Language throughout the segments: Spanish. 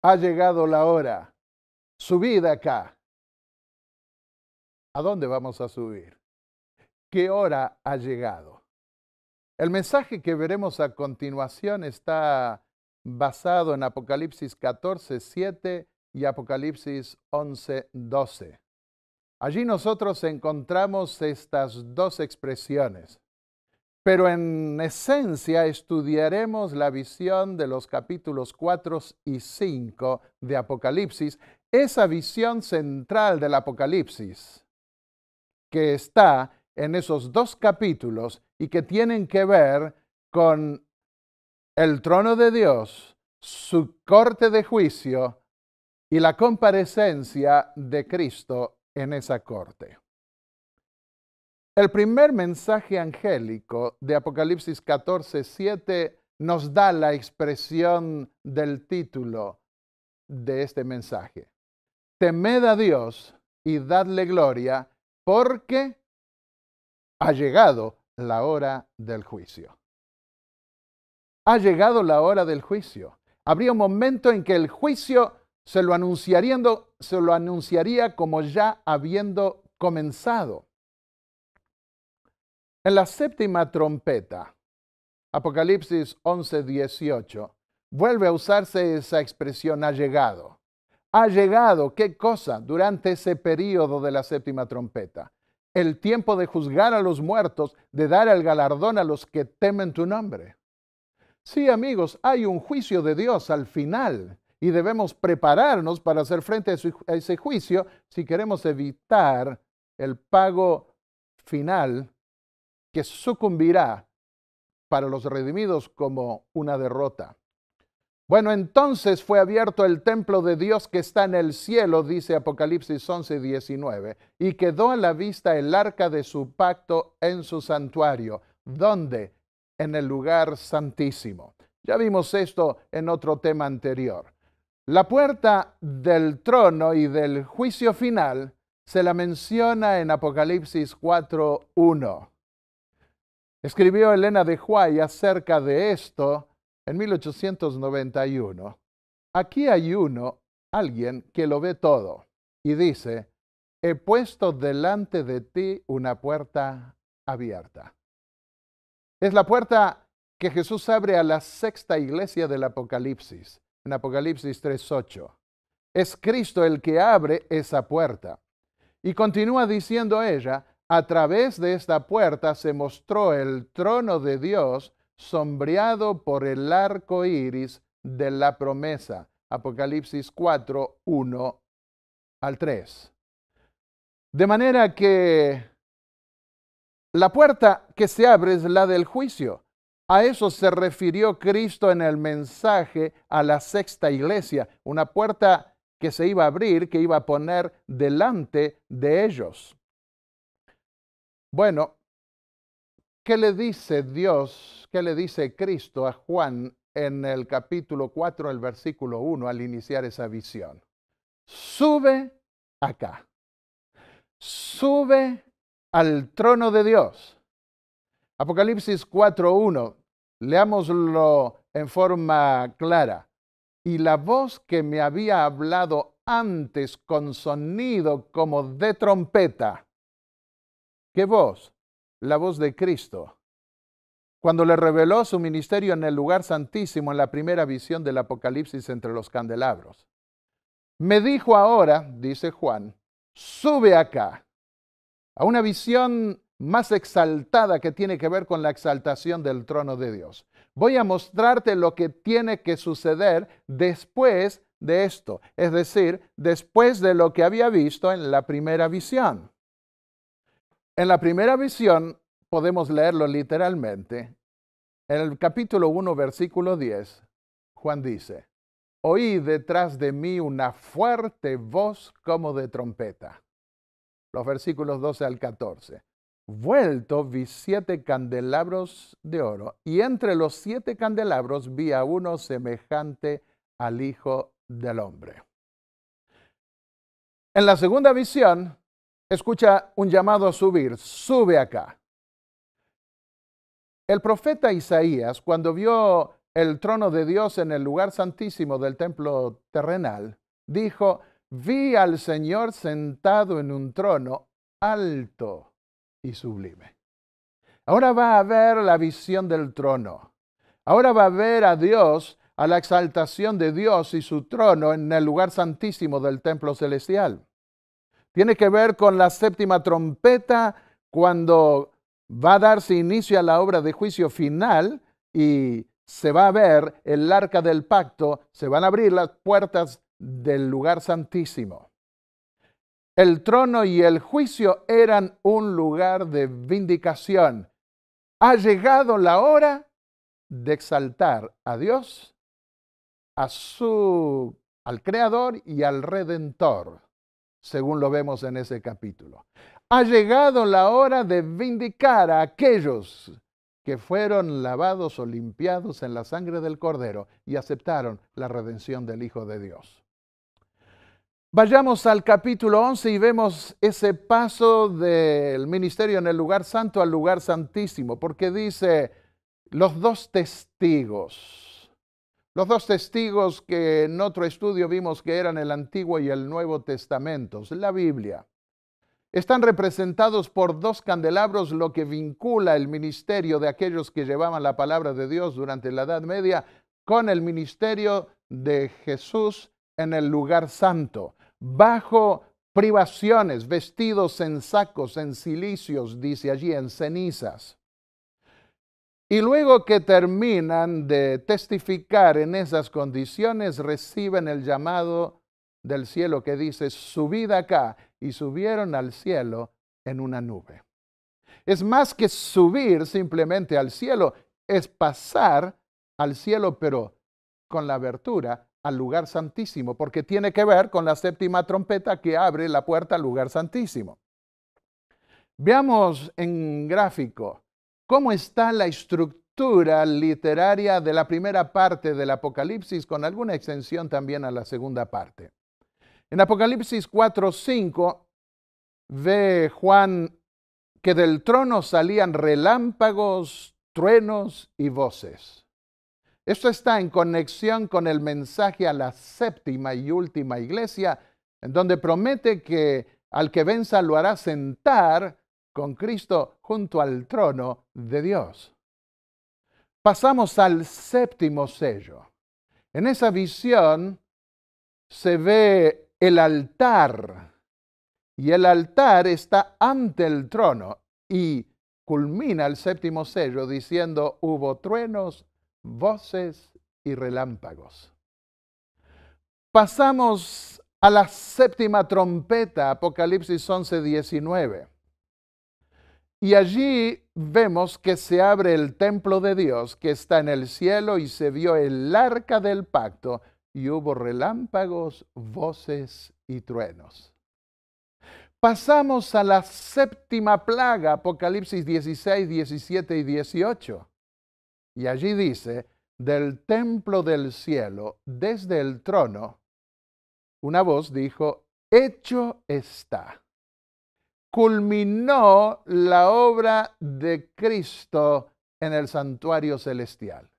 Ha llegado la hora. Subid acá. ¿A dónde vamos a subir? ¿Qué hora ha llegado? El mensaje que veremos a continuación está basado en Apocalipsis 14:7 y Apocalipsis 11:12. Allí nosotros encontramos estas dos expresiones, pero en esencia estudiaremos la visión de los capítulos 4 y 5 de Apocalipsis, esa visión central del Apocalipsis, que está en esos dos capítulos y que tienen que ver con el trono de Dios, su corte de juicio y la comparecencia de Cristo en esa corte. El primer mensaje angélico de Apocalipsis 14:7 nos da la expresión del título de este mensaje. Temed a Dios y dadle gloria, porque ha llegado la hora del juicio. Ha llegado la hora del juicio. Habría un momento en que el juicio se lo anunciaría como ya habiendo comenzado. En la séptima trompeta, Apocalipsis 11:18, vuelve a usarse esa expresión ha llegado. Ha llegado, ¿qué cosa? Durante ese período de la séptima trompeta. El tiempo de juzgar a los muertos, de dar el galardón a los que temen tu nombre. Sí, amigos, hay un juicio de Dios al final y debemos prepararnos para hacer frente a ese juicio si queremos evitar el pago final que sucumbirá para los redimidos como una derrota. Bueno, entonces fue abierto el templo de Dios que está en el cielo, dice Apocalipsis 11:19, y quedó a la vista el arca de su pacto en su santuario. ¿Dónde? En el lugar santísimo. Ya vimos esto en otro tema anterior. La puerta del trono y del juicio final se la menciona en Apocalipsis 4:1. Escribió Elena de White acerca de esto en 1891. Aquí hay alguien que lo ve todo y dice, he puesto delante de ti una puerta abierta. Es la puerta que Jesús abre a la sexta iglesia del Apocalipsis, en Apocalipsis 3:8. Es Cristo el que abre esa puerta. Y continúa diciendo ella, a través de esta puerta se mostró el trono de Dios sombreado por el arco iris de la promesa. Apocalipsis 4:1-3. De manera que la puerta que se abre es la del juicio. A eso se refirió Cristo en el mensaje a la sexta iglesia, una puerta que se iba a abrir, que iba a poner delante de ellos. Bueno, ¿qué le dice Dios, qué le dice Cristo a Juan en el capítulo 4, el versículo 1, al iniciar esa visión? Sube acá, sube al trono de Dios. Apocalipsis 4:1, leámoslo en forma clara. Y la voz que me había hablado antes con sonido como de trompeta. ¿Qué voz? La voz de Cristo. Cuando le reveló su ministerio en el lugar santísimo en la primera visión del Apocalipsis entre los candelabros. Me dijo ahora, dice Juan, sube acá, a una visión más exaltada que tiene que ver con la exaltación del trono de Dios. Voy a mostrarte lo que tiene que suceder después de esto, es decir, después de lo que había visto en la primera visión. En la primera visión, podemos leerlo literalmente, en el capítulo 1, versículo 10, Juan dice, oí detrás de mí una fuerte voz como de trompeta. Los versículos 12 al 14. Vuelto vi 7 candelabros de oro, y entre los 7 candelabros vi a uno semejante al Hijo del Hombre. En la segunda visión, escucha un llamado a subir, sube acá. El profeta Isaías, cuando vio el trono de Dios en el lugar santísimo del templo terrenal, dijo, vi al Señor sentado en un trono alto y sublime. Ahora va a ver la visión del trono. Ahora va a ver a Dios, a la exaltación de Dios y su trono en el lugar santísimo del templo celestial. Tiene que ver con la séptima trompeta cuando va a darse inicio a la obra de juicio final y se va a ver el arca del pacto, se van a abrir las puertas del lugar santísimo. El trono y el juicio eran un lugar de vindicación. Ha llegado la hora de exaltar a Dios, al Creador y al Redentor, según lo vemos en ese capítulo. Ha llegado la hora de vindicar a aquellos que fueron lavados o limpiados en la sangre del Cordero y aceptaron la redención del Hijo de Dios. Vayamos al capítulo 11 y vemos ese paso del ministerio en el lugar santo al lugar santísimo, porque dice los dos testigos. Los dos testigos que en otro estudio vimos que eran el Antiguo y el Nuevo Testamentos, la Biblia. Están representados por dos candelabros, lo que vincula el ministerio de aquellos que llevaban la palabra de Dios durante la Edad Media con el ministerio de Jesús en el lugar santo, bajo privaciones, vestidos en sacos, en cilicios, dice allí, en cenizas. Y luego que terminan de testificar en esas condiciones, reciben el llamado del cielo que dice, subid acá, y subieron al cielo en una nube. Es más que subir simplemente al cielo, es pasar al cielo, pero con la abertura al lugar santísimo, porque tiene que ver con la séptima trompeta que abre la puerta al lugar santísimo. Veamos en gráfico cómo está la estructura literaria de la primera parte del Apocalipsis, con alguna extensión también a la segunda parte. En Apocalipsis 4:5 ve Juan que del trono salían relámpagos, truenos y voces. Esto está en conexión con el mensaje a la séptima y última iglesia, en donde promete que al que venza lo hará sentar con Cristo junto al trono de Dios. Pasamos al séptimo sello. En esa visión se ve el altar, y el altar está ante el trono, y culmina el séptimo sello diciendo, hubo truenos, voces y relámpagos. Pasamos a la séptima trompeta, Apocalipsis 11:19. Y allí vemos que se abre el templo de Dios que está en el cielo y se vio el arca del pacto y hubo relámpagos, voces y truenos. Pasamos a la séptima plaga, Apocalipsis 16, 17 y 18. Y allí dice, del templo del cielo, desde el trono, una voz dijo, hecho está. Culminó la obra de Cristo en el santuario celestial.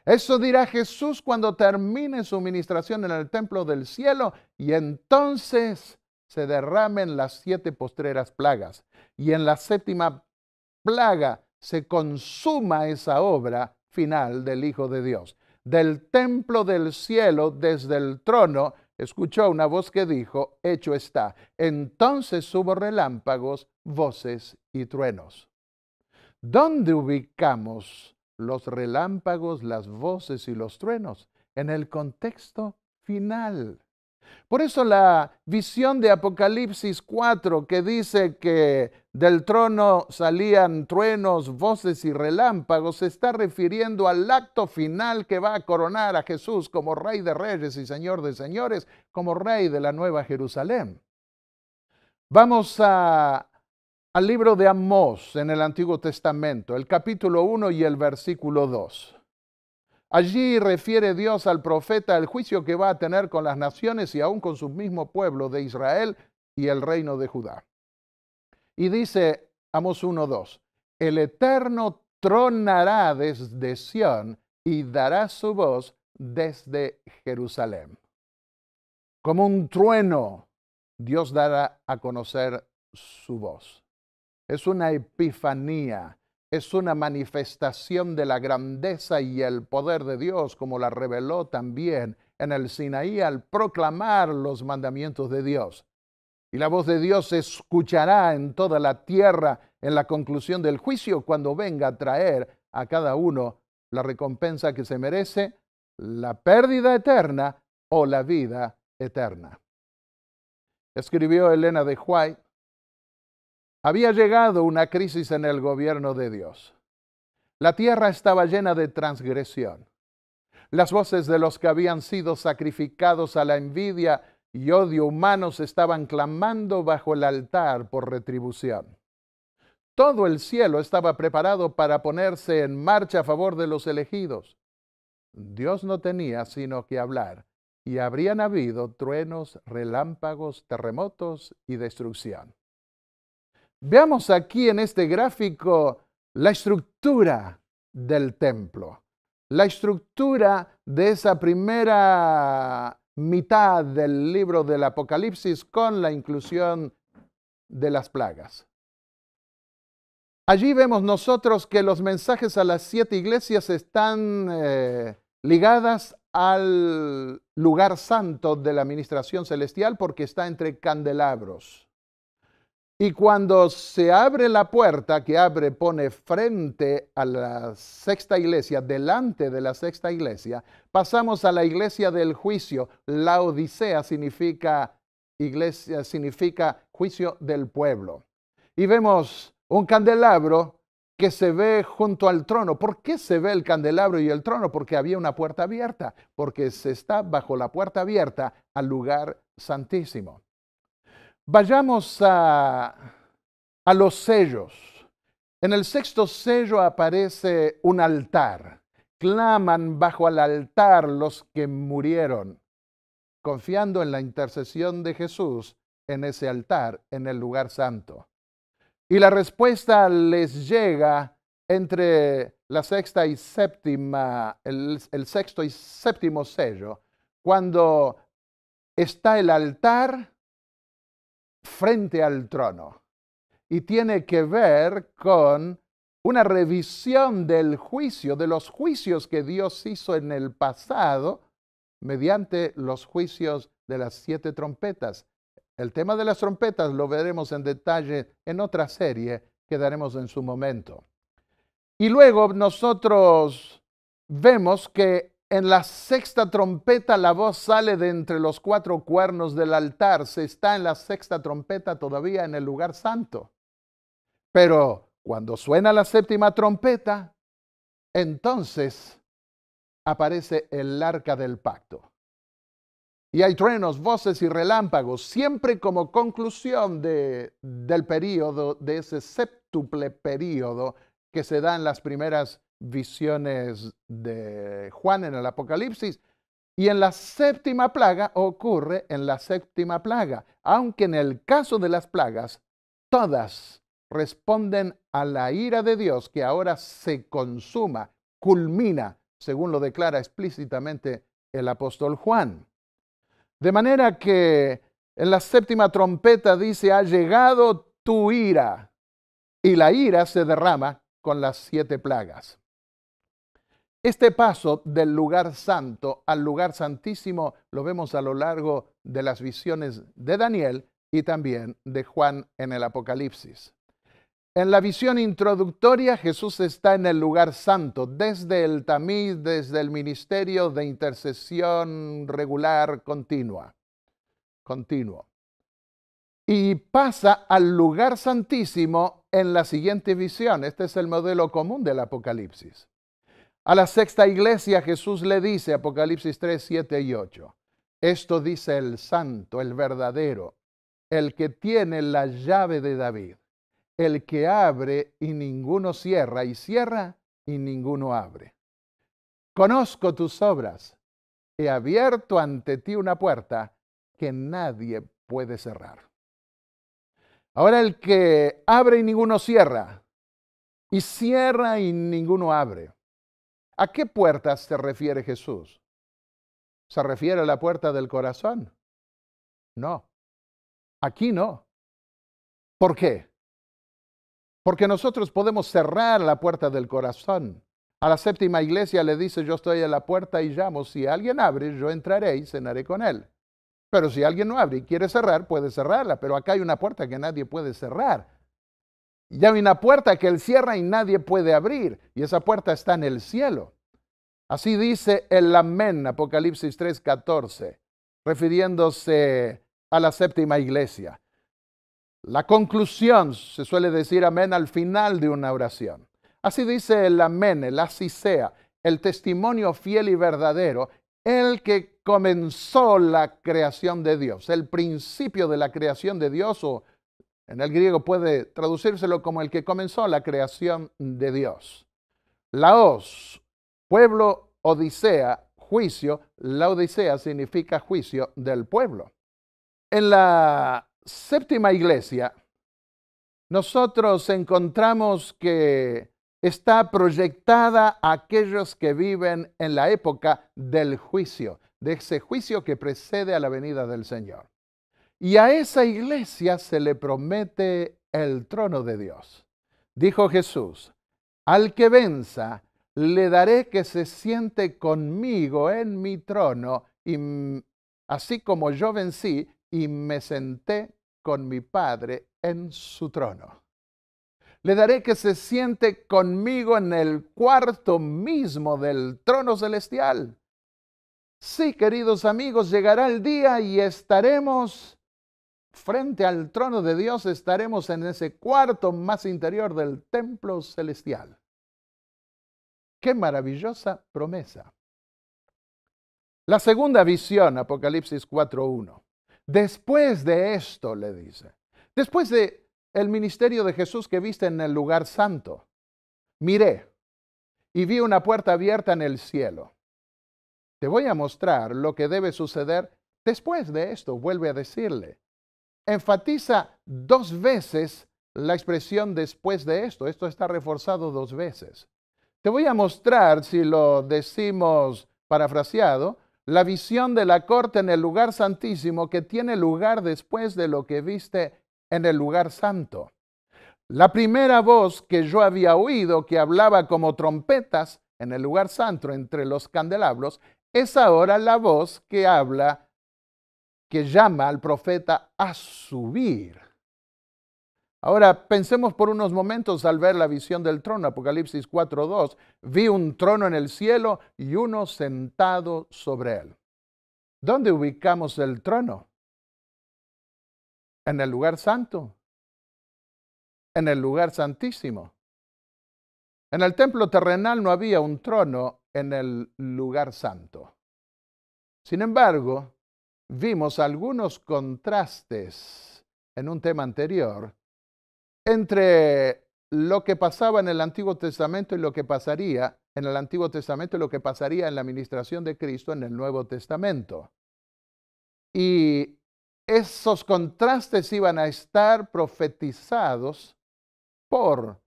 Eso dirá Jesús cuando termine su ministración en el templo del cielo y entonces se derramen las 7 postreras plagas. Y en la séptima plaga se consuma esa obra final del Hijo de Dios. Del templo del cielo, desde el trono, escuchó una voz que dijo, hecho está. Entonces hubo relámpagos, voces y truenos. ¿Dónde ubicamos los relámpagos, las voces y los truenos? En el contexto final. Por eso la visión de Apocalipsis 4 que dice que del trono salían truenos, voces y relámpagos se está refiriendo al acto final que va a coronar a Jesús como Rey de Reyes y Señor de Señores, como Rey de la Nueva Jerusalén. Vamos al libro de Amós en el Antiguo Testamento, el capítulo 1 y el versículo 2. Allí refiere Dios al profeta el juicio que va a tener con las naciones y aún con su mismo pueblo de Israel y el reino de Judá. Y dice Amós 1:2, el Eterno tronará desde Sión y dará su voz desde Jerusalén. Como un trueno, Dios dará a conocer su voz. Es una epifanía, es una manifestación de la grandeza y el poder de Dios, como la reveló también en el Sinaí al proclamar los mandamientos de Dios. Y la voz de Dios se escuchará en toda la tierra en la conclusión del juicio, cuando venga a traer a cada uno la recompensa que se merece, la pérdida eterna o la vida eterna. Escribió Elena de White: había llegado una crisis en el gobierno de Dios. La tierra estaba llena de transgresión. Las voces de los que habían sido sacrificados a la envidia y odio humanos estaban clamando bajo el altar por retribución. Todo el cielo estaba preparado para ponerse en marcha a favor de los elegidos. Dios no tenía sino que hablar, y habrían habido truenos, relámpagos, terremotos y destrucción. Veamos aquí en este gráfico la estructura del templo, la estructura de esa primera mitad del libro del Apocalipsis con la inclusión de las plagas. Allí vemos nosotros que los mensajes a las 7 iglesias están ligadas al lugar santo de la administración celestial, porque está entre candelabros. Y cuando se abre la puerta, que pone frente a la sexta iglesia, delante de la sexta iglesia, pasamos a la iglesia del juicio. Laodicea significa iglesia, significa juicio del pueblo. Y vemos un candelabro que se ve junto al trono. ¿Por qué se ve el candelabro y el trono? Porque había una puerta abierta, porque se está bajo la puerta abierta al lugar santísimo. Vayamos a los sellos. En el sexto sello aparece un altar. Claman bajo el altar los que murieron, confiando en la intercesión de Jesús en ese altar, en el lugar santo. Y la respuesta les llega entre la sexta y séptima, el sexto y séptimo sello, cuando está el altar frente al trono. Y tiene que ver con una revisión del juicio, de los juicios que Dios hizo en el pasado mediante los juicios de las 7 trompetas. El tema de las trompetas lo veremos en detalle en otra serie que daremos en su momento. Y luego nosotros vemos que en la sexta trompeta la voz sale de entre los 4 cuernos del altar. Se está en la sexta trompeta todavía en el lugar santo. Pero cuando suena la séptima trompeta, entonces aparece el arca del pacto. Y hay truenos, voces y relámpagos, siempre como conclusión del período, de ese séptuple período que se da en las primeras visiones de Juan en el Apocalipsis. Y en la séptima plaga ocurre en la séptima plaga, aunque en el caso de las plagas, todas responden a la ira de Dios que ahora se consuma, culmina, según lo declara explícitamente el apóstol Juan. De manera que en la séptima trompeta dice: ha llegado tu ira, y la ira se derrama con las 7 plagas. Este paso del lugar santo al lugar santísimo lo vemos a lo largo de las visiones de Daniel y también de Juan en el Apocalipsis. En la visión introductoria, Jesús está en el lugar santo, desde el tamiz, desde el ministerio de intercesión regular continuo. Y pasa al lugar santísimo en la siguiente visión. Este es el modelo común del Apocalipsis. A la sexta iglesia Jesús le dice, Apocalipsis 3, 7 y 8, esto dice el santo, el verdadero, el que tiene la llave de David, el que abre y ninguno cierra, y cierra y ninguno abre. Conozco tus obras, he abierto ante ti una puerta que nadie puede cerrar. Ahora el que abre y ninguno cierra, y cierra y ninguno abre. ¿A qué puertas se refiere Jesús? ¿Se refiere a la puerta del corazón? No, aquí no. ¿Por qué? Porque nosotros podemos cerrar la puerta del corazón. A la séptima iglesia le dice, yo estoy a la puerta y llamo. Si alguien abre, yo entraré y cenaré con él. Pero si alguien no abre y quiere cerrar, puede cerrarla. Pero acá hay una puerta que nadie puede cerrar. Y hay una puerta que él cierra y nadie puede abrir. Y esa puerta está en el cielo. Así dice el amén, Apocalipsis 3:14, refiriéndose a la séptima iglesia. La conclusión, se suele decir amén al final de una oración. Así dice el amén, el así sea, el testimonio fiel y verdadero, el que comenzó la creación de Dios, el principio de la creación de Dios, o en el griego puede traducírselo como el que comenzó la creación de Dios. Laos, pueblo, odisea, juicio. La odisea significa juicio del pueblo. En la séptima iglesia, nosotros encontramos que está proyectada a aquellos que viven en la época del juicio, de ese juicio que precede a la venida del Señor. Y a esa iglesia se le promete el trono de Dios. Dijo Jesús, al que venza, le daré que se siente conmigo en mi trono, y así como yo vencí y me senté con mi Padre en su trono. Le daré que se siente conmigo en el cuarto mismo del trono celestial. Sí, queridos amigos, llegará el día y estaremos frente al trono de Dios, estaremos en ese cuarto más interior del templo celestial. ¡Qué maravillosa promesa! La segunda visión, Apocalipsis 4:1. Después de esto, le dice, después de el ministerio de Jesús que viste en el lugar santo, miré y vi una puerta abierta en el cielo. Te voy a mostrar lo que debe suceder después de esto, vuelve a decirle. Enfatiza 2 veces la expresión después de esto. Esto está reforzado 2 veces. Te voy a mostrar, si lo decimos parafraseado, la visión de la corte en el lugar santísimo que tiene lugar después de lo que viste en el lugar santo. La primera voz que yo había oído, que hablaba como trompetas en el lugar santo entre los candelabros, es ahora la voz que habla, que llama al profeta a subir. Ahora pensemos por unos momentos al ver la visión del trono, Apocalipsis 4:2. Vi un trono en el cielo y uno sentado sobre él. ¿Dónde ubicamos el trono? ¿En el lugar santo? ¿En el lugar santísimo? En el templo terrenal no había un trono en el lugar santo. Sin embargo, vimos algunos contrastes en un tema anterior entre lo que pasaba en el Antiguo Testamento y lo que pasaría en el Antiguo Testamento y lo que pasaría en la administración de Cristo en el Nuevo Testamento. Y esos contrastes iban a estar profetizados por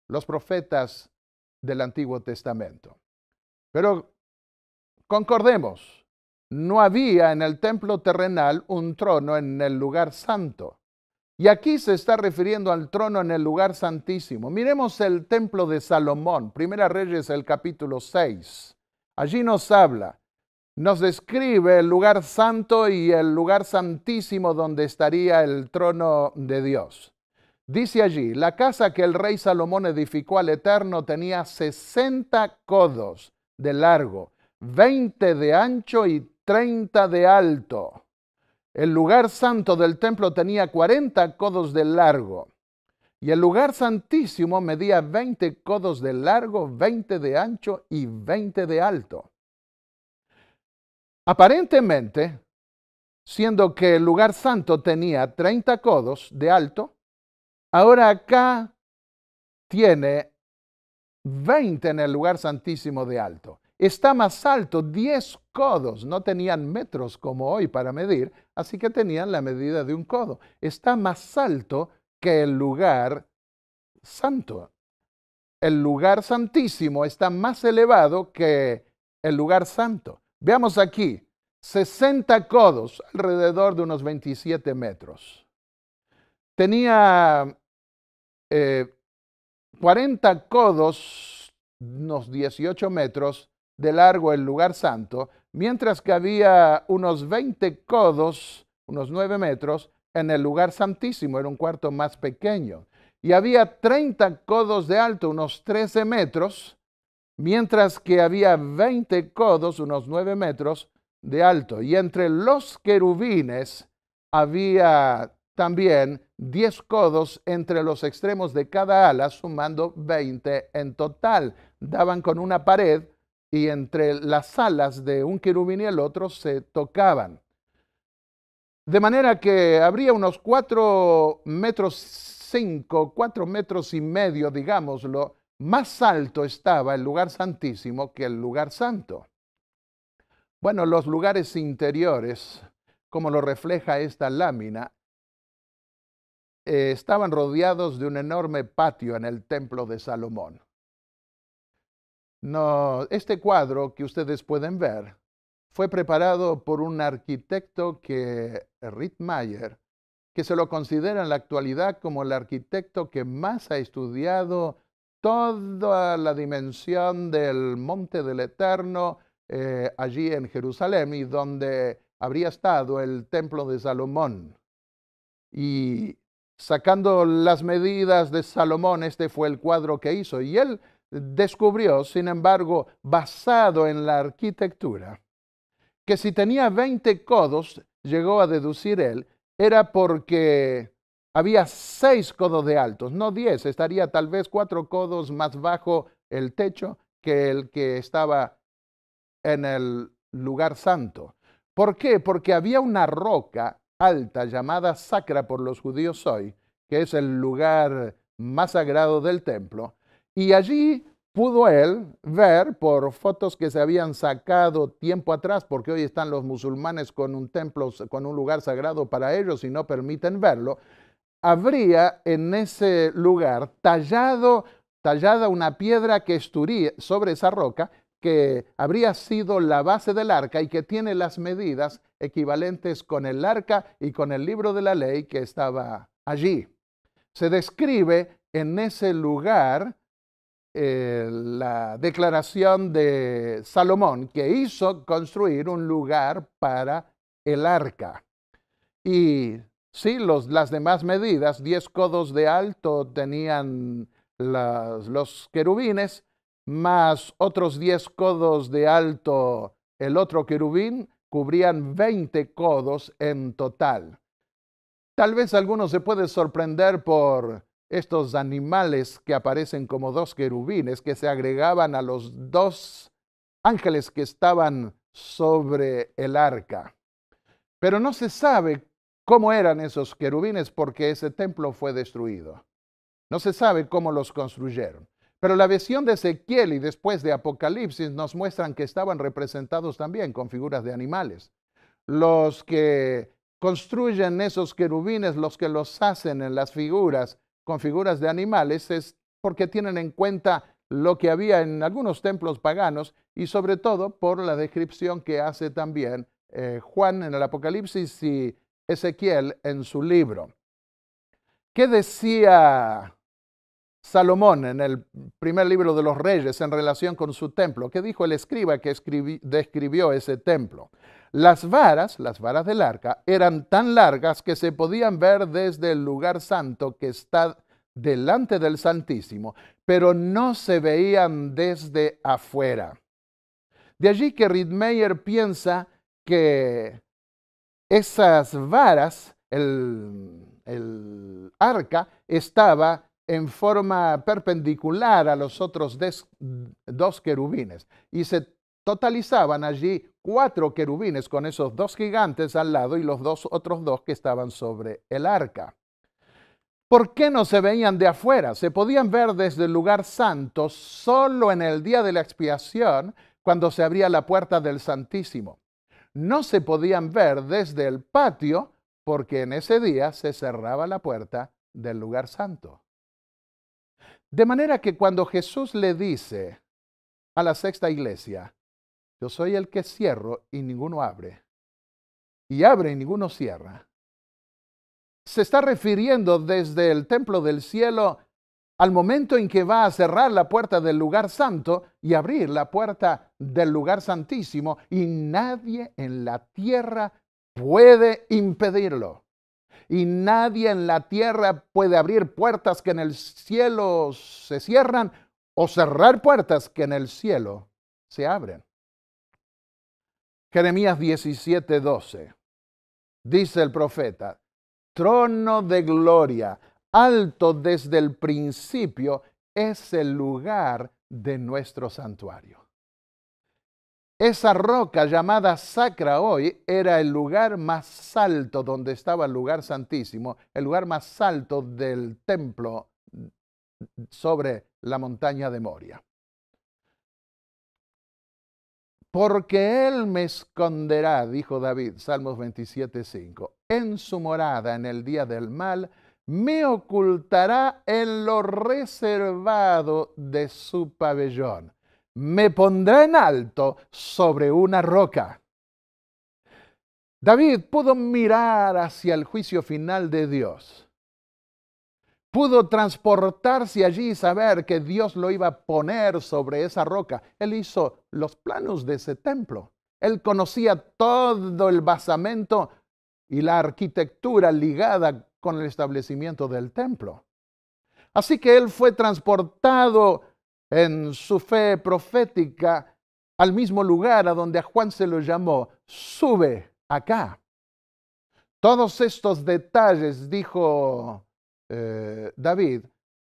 los profetas del Antiguo Testamento. Pero concordemos, no había en el templo terrenal un trono en el lugar santo. Y aquí se está refiriendo al trono en el lugar santísimo. Miremos el templo de Salomón, Primera Reyes, el capítulo 6. Allí nos habla, nos describe el lugar santo y el lugar santísimo donde estaría el trono de Dios. Dice allí, la casa que el rey Salomón edificó al Eterno tenía 60 codos de largo, 20 de ancho y 30 de alto. El lugar santo del templo tenía 40 codos de largo y el lugar santísimo medía 20 codos de largo, 20 de ancho y 20 de alto. Aparentemente, siendo que el lugar santo tenía 30 codos de alto, ahora acá tiene 20 en el lugar santísimo de alto. Está más alto, 10 codos. No tenían metros como hoy para medir, así que tenían la medida de un codo. Está más alto que el lugar santo. el lugar santísimo está más elevado que el lugar santo. Veamos aquí, 60 codos, alrededor de unos 27 metros. Tenía 40 codos, unos 18 metros de largo el lugar santo, mientras que había unos 20 codos, unos 9 metros, en el lugar santísimo, era un cuarto más pequeño. Y había 30 codos de alto, unos 13 metros, mientras que había 20 codos, unos 9 metros de alto. Y entre los querubines había también 10 codos entre los extremos de cada ala, sumando 20 en total. Daban con una pared y entre las alas de un querubín y el otro se tocaban. De manera que habría unos 4 metros 5, 4 metros y medio, digámoslo, más alto estaba el lugar santísimo que el lugar santo. Bueno, los lugares interiores, como lo refleja esta lámina, estaban rodeados de un enorme patio en el templo de Salomón. No, este cuadro que ustedes pueden ver fue preparado por un arquitecto Rittmeyer, que se lo considera en la actualidad como el arquitecto que más ha estudiado toda la dimensión del Monte del Eterno allí en Jerusalén y donde habría estado el templo de Salomón. Y sacando las medidas de Salomón, este fue el cuadro que hizo. Y él descubrió, sin embargo, basado en la arquitectura, que si tenía 20 codos, llegó a deducir él, era porque había 6 codos de altos, no 10, estaría tal vez 4 codos más bajo el techo que el que estaba en el lugar santo. ¿Por qué? Porque había una roca alta llamada sacra por los judíos hoy, que es el lugar más sagrado del templo, y allí pudo él ver por fotos que se habían sacado tiempo atrás, porque hoy están los musulmanes con un templo, con un lugar sagrado para ellos y no permiten verlo, habría en ese lugar tallada una piedra que esturía sobre esa roca, que habría sido la base del arca y que tiene las medidas equivalentes con el arca y con el libro de la ley que estaba allí. Se describe en ese lugar la declaración de Salomón, que hizo construir un lugar para el arca. Y sí, las demás medidas, 10 codos de alto tenían los querubines, más otros 10 codos de alto el otro querubín, cubrían 20 codos en total. Tal vez algunos se puede sorprender por estos animales que aparecen como 2 querubines que se agregaban a los 2 ángeles que estaban sobre el arca. Pero no se sabe cómo eran esos querubines porque ese templo fue destruido. No se sabe cómo los construyeron. Pero la visión de Ezequiel y después de Apocalipsis nos muestran que estaban representados también con figuras de animales. Los que construyen esos querubines, los que los hacen en las figuras con figuras de animales, es porque tienen en cuenta lo que había en algunos templos paganos y sobre todo por la descripción que hace también Juan en el Apocalipsis y Ezequiel en su libro. ¿Qué decía Salomón en el primer libro de los Reyes en relación con su templo? ¿Qué dijo el escriba que describió ese templo? Las varas del arca, eran tan largas que se podían ver desde el lugar santo que está delante del Santísimo, pero no se veían desde afuera. De allí que Rittmeyer piensa que esas varas, el arca, estaba en forma perpendicular a los otros 2 querubines y se totalizaban allí 4 querubines con esos 2 gigantes al lado y los otros 2 que estaban sobre el arca. ¿Por qué no se veían de afuera? Se podían ver desde el lugar santo solo en el día de la expiación, cuando se abría la puerta del Santísimo. No se podían ver desde el patio porque en ese día se cerraba la puerta del lugar santo. De manera que cuando Jesús le dice a la sexta iglesia, yo soy el que cierro y ninguno abre, y abre y ninguno cierra, se está refiriendo desde el templo del cielo al momento en que va a cerrar la puerta del lugar santo y abrir la puerta del lugar santísimo, y nadie en la tierra puede impedirlo. Y nadie en la tierra puede abrir puertas que en el cielo se cierran o cerrar puertas que en el cielo se abren. Jeremías 17:12. Dice el profeta, trono de gloria, alto desde el principio, es el lugar de nuestro santuario. Esa roca llamada sacra hoy era el lugar más alto donde estaba el lugar santísimo, el lugar más alto del templo sobre la montaña de Moria. Porque Él me esconderá, dijo David, Salmos 27:5, en su morada en el día del mal, me ocultará en lo reservado de su pabellón. Me pondrá en alto sobre una roca. David pudo mirar hacia el juicio final de Dios. Pudo transportarse allí y saber que Dios lo iba a poner sobre esa roca. Él hizo los planos de ese templo. Él conocía todo el basamento y la arquitectura ligada con el establecimiento del templo. Así que él fue transportado en su fe profética al mismo lugar a donde a Juan se lo llamó, sube acá. Todos estos detalles, dijo David,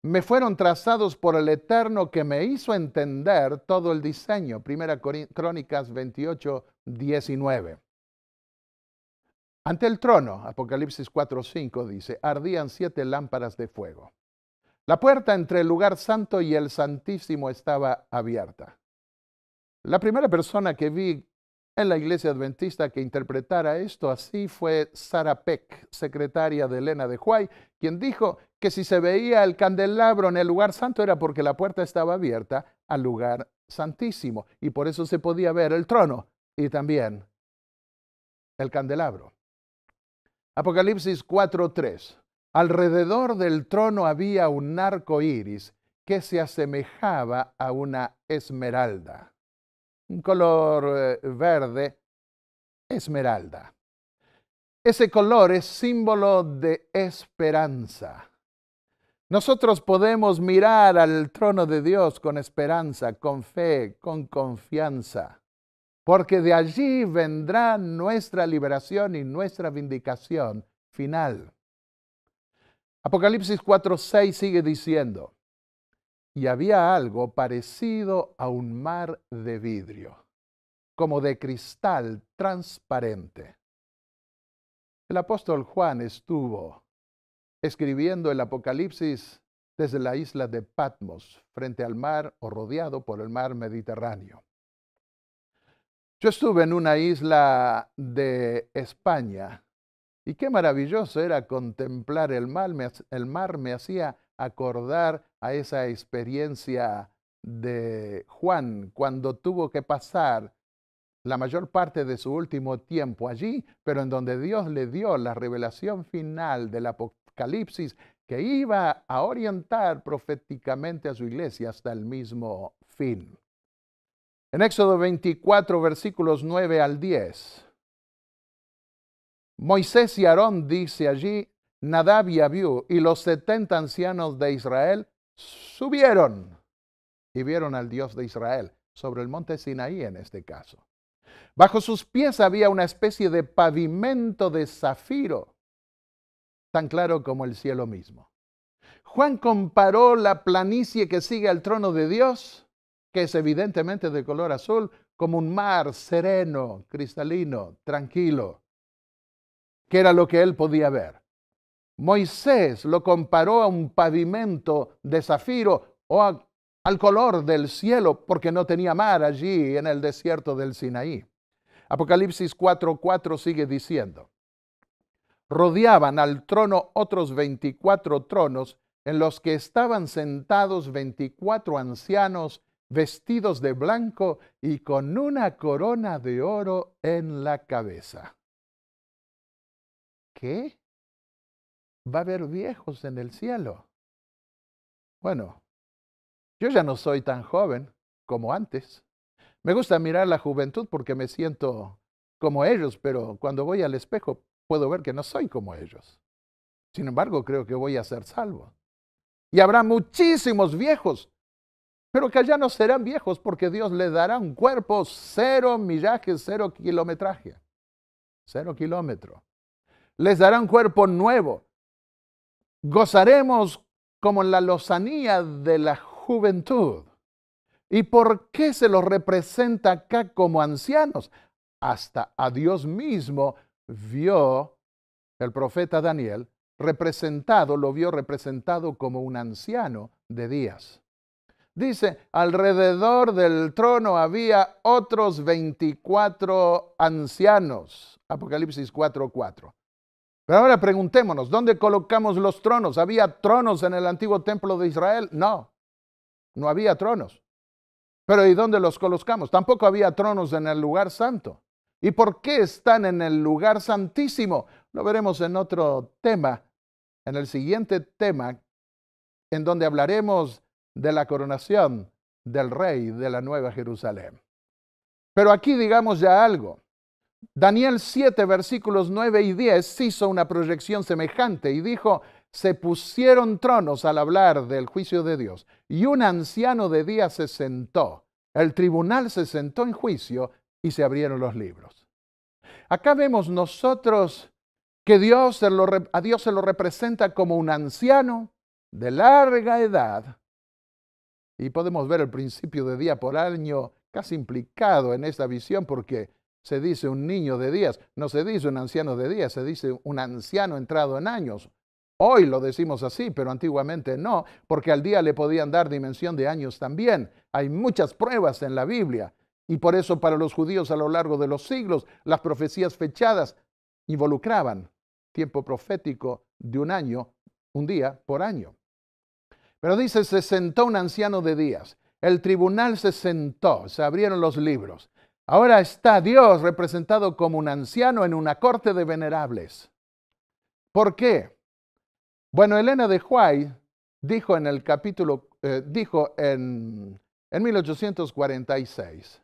me fueron trazados por el Eterno que me hizo entender todo el diseño. Primera Crónicas 28:19. Ante el trono, Apocalipsis 4:5 dice, ardían 7 lámparas de fuego. La puerta entre el lugar santo y el santísimo estaba abierta. La primera persona que vi en la iglesia adventista que interpretara esto así fue Sarah Peck, secretaria de Elena de White, quien dijo que si se veía el candelabro en el lugar santo era porque la puerta estaba abierta al lugar santísimo y por eso se podía ver el trono y también el candelabro. Apocalipsis 4:3. Alrededor del trono había un arco iris que se asemejaba a una esmeralda. Un color verde esmeralda. Ese color es símbolo de esperanza. Nosotros podemos mirar al trono de Dios con esperanza, con fe, con confianza, porque de allí vendrá nuestra liberación y nuestra vindicación final. Apocalipsis 4:6 sigue diciendo, y había algo parecido a un mar de vidrio, como de cristal transparente. El apóstol Juan estuvo escribiendo el Apocalipsis desde la isla de Patmos, frente al mar o rodeado por el mar Mediterráneo. Yo estuve en una isla de España y qué maravilloso era contemplar el mar. El mar me hacía acordar a esa experiencia de Juan cuando tuvo que pasar la mayor parte de su último tiempo allí, pero en donde Dios le dio la revelación final del Apocalipsis que iba a orientar proféticamente a su iglesia hasta el mismo fin. En Éxodo 24, versículos 9 al 10, Moisés y Aarón, dice allí, Nadab y Abiú y los 70 ancianos de Israel subieron y vieron al Dios de Israel sobre el monte Sinaí en este caso. Bajo sus pies había una especie de pavimento de zafiro, tan claro como el cielo mismo. Juan comparó la planicie que sigue al trono de Dios, que es evidentemente de color azul, como un mar sereno, cristalino, tranquilo, que era lo que él podía ver. Moisés lo comparó a un pavimento de zafiro o al color del cielo, porque no tenía mar allí en el desierto del Sinaí. Apocalipsis 4:4 sigue diciendo, rodeaban al trono otros 24 tronos en los que estaban sentados 24 ancianos vestidos de blanco y con una corona de oro en la cabeza. ¿Qué? ¿Va a haber viejos en el cielo? Bueno, yo ya no soy tan joven como antes. Me gusta mirar la juventud porque me siento como ellos, pero cuando voy al espejo puedo ver que no soy como ellos. Sin embargo, creo que voy a ser salvo. Y habrá muchísimos viejos, pero que allá no serán viejos porque Dios les dará un cuerpo 0 millaje, 0 kilometraje, 0 kilómetro. Les dará un cuerpo nuevo. Gozaremos como en la lozanía de la juventud. ¿Y por qué se los representa acá como ancianos? Hasta a Dios mismo vio el profeta Daniel lo vio representado como un anciano de días. Dice, alrededor del trono había otros 24 ancianos. Apocalipsis 4:4. Pero ahora preguntémonos, ¿dónde colocamos los tronos? ¿Había tronos en el antiguo templo de Israel? No, no había tronos. Pero ¿y dónde los colocamos? Tampoco había tronos en el lugar santo. ¿Y por qué están en el lugar santísimo? Lo veremos en otro tema, en el siguiente tema, en donde hablaremos de la coronación del rey de la Nueva Jerusalén. Pero aquí digamos ya algo. Daniel 7, versículos 9 y 10 hizo una proyección semejante y dijo, se pusieron tronos al hablar del juicio de Dios, y un anciano de días se sentó. El tribunal se sentó en juicio y se abrieron los libros. Acá vemos nosotros que a Dios se lo representa como un anciano de larga edad, y podemos ver el principio de día por año casi implicado en esta visión porque se dice un niño de días, no se dice un anciano de días, se dice un anciano entrado en años. Hoy lo decimos así, pero antiguamente no, porque al día le podían dar dimensión de años también. Hay muchas pruebas en la Biblia y por eso para los judíos a lo largo de los siglos las profecías fechadas involucraban tiempo profético de un año, un día por año. Pero dice, se sentó un anciano de días. El tribunal se sentó, se abrieron los libros. Ahora está Dios representado como un anciano en una corte de venerables. ¿Por qué? Bueno, Elena de White dijo en el capítulo, dijo en 1846,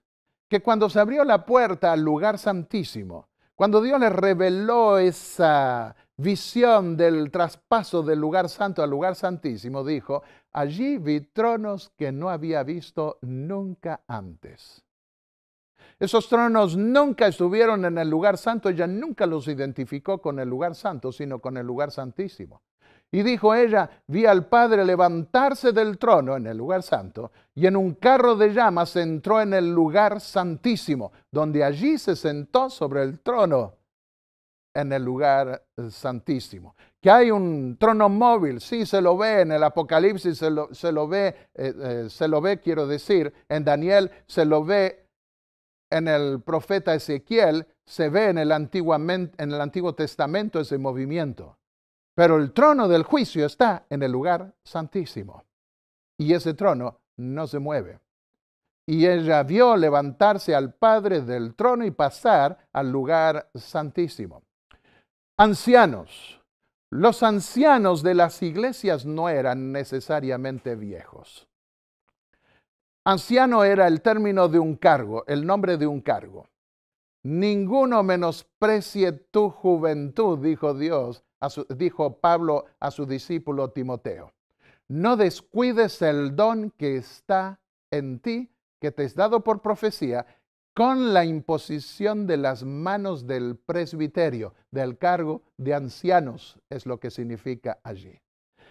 que cuando se abrió la puerta al lugar santísimo, cuando Dios le reveló esa visión del traspaso del lugar santo al lugar santísimo, dijo, allí vi tronos que no había visto nunca antes. Esos tronos nunca estuvieron en el lugar santo, ella nunca los identificó con el lugar santo, sino con el lugar santísimo. Y dijo ella, vi al Padre levantarse del trono en el lugar santo y en un carro de llamas entró en el lugar santísimo, donde allí se sentó sobre el trono en el lugar santísimo. Que hay un trono móvil, sí se lo ve en el Apocalipsis, se lo ve, quiero decir, en Daniel, se lo ve en el profeta Ezequiel, se ve en el Antiguo Testamento ese movimiento. Pero el trono del juicio está en el lugar santísimo. Y ese trono no se mueve. Y ella vio levantarse al Padre del trono y pasar al lugar santísimo. Ancianos. Los ancianos de las iglesias no eran necesariamente viejos. Anciano era el término de un cargo, el nombre de un cargo. Ninguno menosprecie tu juventud, dijo Pablo a su discípulo Timoteo. No descuides el don que está en ti, que te es dado por profecía, con la imposición de las manos del presbiterio, del cargo de ancianos, es lo que significa allí.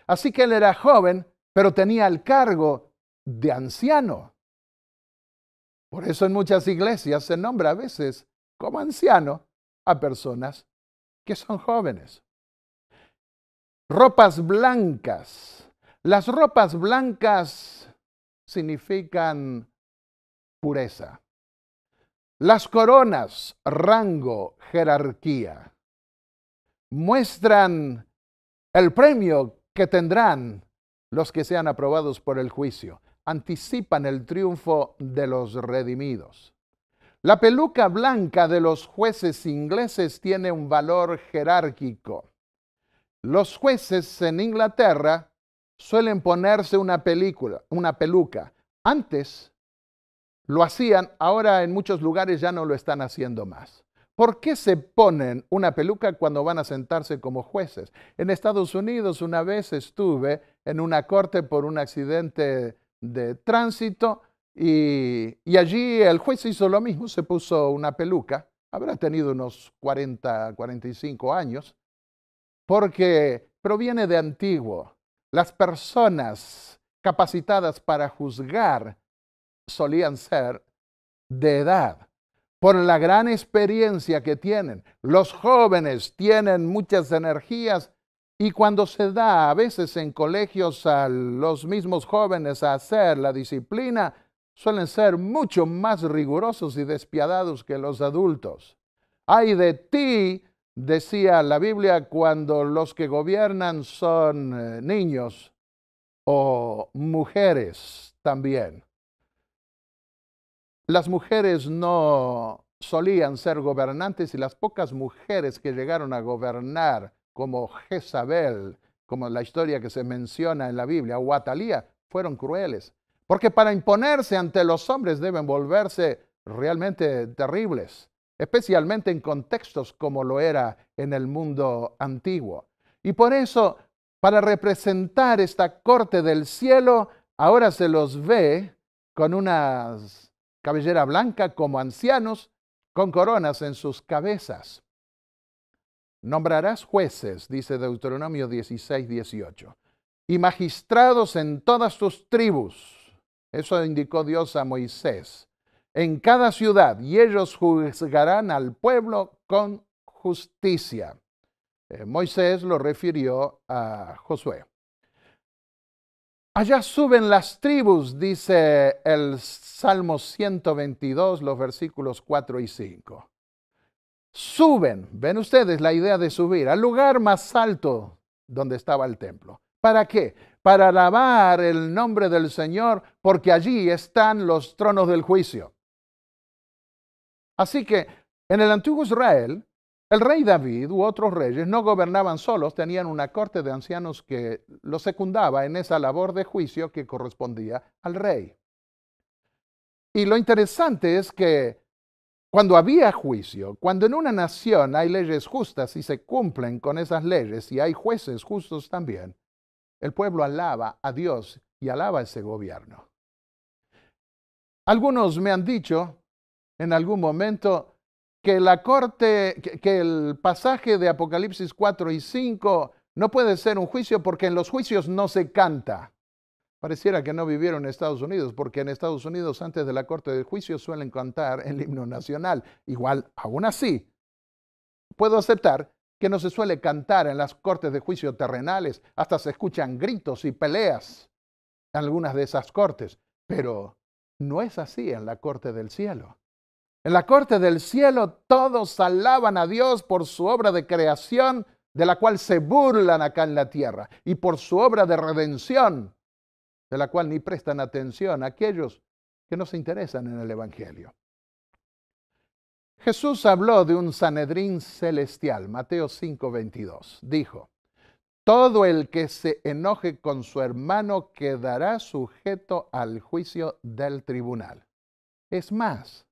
Así que él era joven, pero tenía el cargo de anciano. Por eso en muchas iglesias se nombra a veces como anciano a personas que son jóvenes. Ropas blancas. Las ropas blancas significan pureza. Las coronas, rango, jerarquía, muestran el premio que tendrán los que sean aprobados por el juicio. Anticipan el triunfo de los redimidos. La peluca blanca de los jueces ingleses tiene un valor jerárquico. Los jueces en Inglaterra suelen ponerse una peluca. Antes lo hacían, ahora en muchos lugares ya no lo están haciendo más. ¿Por qué se ponen una peluca cuando van a sentarse como jueces? En Estados Unidos una vez estuve en una corte por un accidente de tránsito y allí el juez hizo lo mismo, se puso una peluca, habrá tenido unos 40, 45 años, porque proviene de antiguo. Las personas capacitadas para juzgar solían ser de edad, por la gran experiencia que tienen. Los jóvenes tienen muchas energías y cuando se da a veces en colegios a los mismos jóvenes a hacer la disciplina, suelen ser mucho más rigurosos y despiadados que los adultos. ¡Ay de ti!, decía la Biblia, cuando los que gobiernan son niños o mujeres también. Las mujeres no solían ser gobernantes y las pocas mujeres que llegaron a gobernar, como Jezabel, como la historia que se menciona en la Biblia, o Atalía, fueron crueles. Porque para imponerse ante los hombres deben volverse realmente terribles, especialmente en contextos como lo era en el mundo antiguo. Y por eso, para representar esta corte del cielo, ahora se los ve con unas cabellera blanca como ancianos, con coronas en sus cabezas. Nombrarás jueces, dice Deuteronomio 16, 18, y magistrados en todas tus tribus. Eso indicó Dios a Moisés. En cada ciudad, y ellos juzgarán al pueblo con justicia. Moisés lo refirió a Josué. Allá suben las tribus, dice el Salmo 122, los versículos 4 y 5. Suben, ven ustedes la idea de subir, al lugar más alto donde estaba el templo. ¿Para qué? Para alabar el nombre del Señor, porque allí están los tronos del juicio. Así que en el antiguo Israel, el rey David u otros reyes no gobernaban solos, tenían una corte de ancianos que los secundaba en esa labor de juicio que correspondía al rey. Y lo interesante es que cuando había juicio, cuando en una nación hay leyes justas y se cumplen con esas leyes y hay jueces justos también, el pueblo alaba a Dios y alaba ese gobierno. Algunos me han dicho en algún momento que el pasaje de Apocalipsis 4 y 5 no puede ser un juicio porque en los juicios no se canta. Pareciera que no vivieron en Estados Unidos, porque en Estados Unidos antes de la corte de juicio suelen cantar el himno nacional. Igual, aún así, puedo aceptar que no se suele cantar en las cortes de juicio terrenales, hasta se escuchan gritos y peleas en algunas de esas cortes, pero no es así en la corte del cielo. En la corte del cielo todos alaban a Dios por su obra de creación, de la cual se burlan acá en la tierra, y por su obra de redención, de la cual ni prestan atención a aquellos que no se interesan en el Evangelio. Jesús habló de un Sanedrín celestial, Mateo 5:22. Dijo, todo el que se enoje con su hermano quedará sujeto al juicio del tribunal. Es más,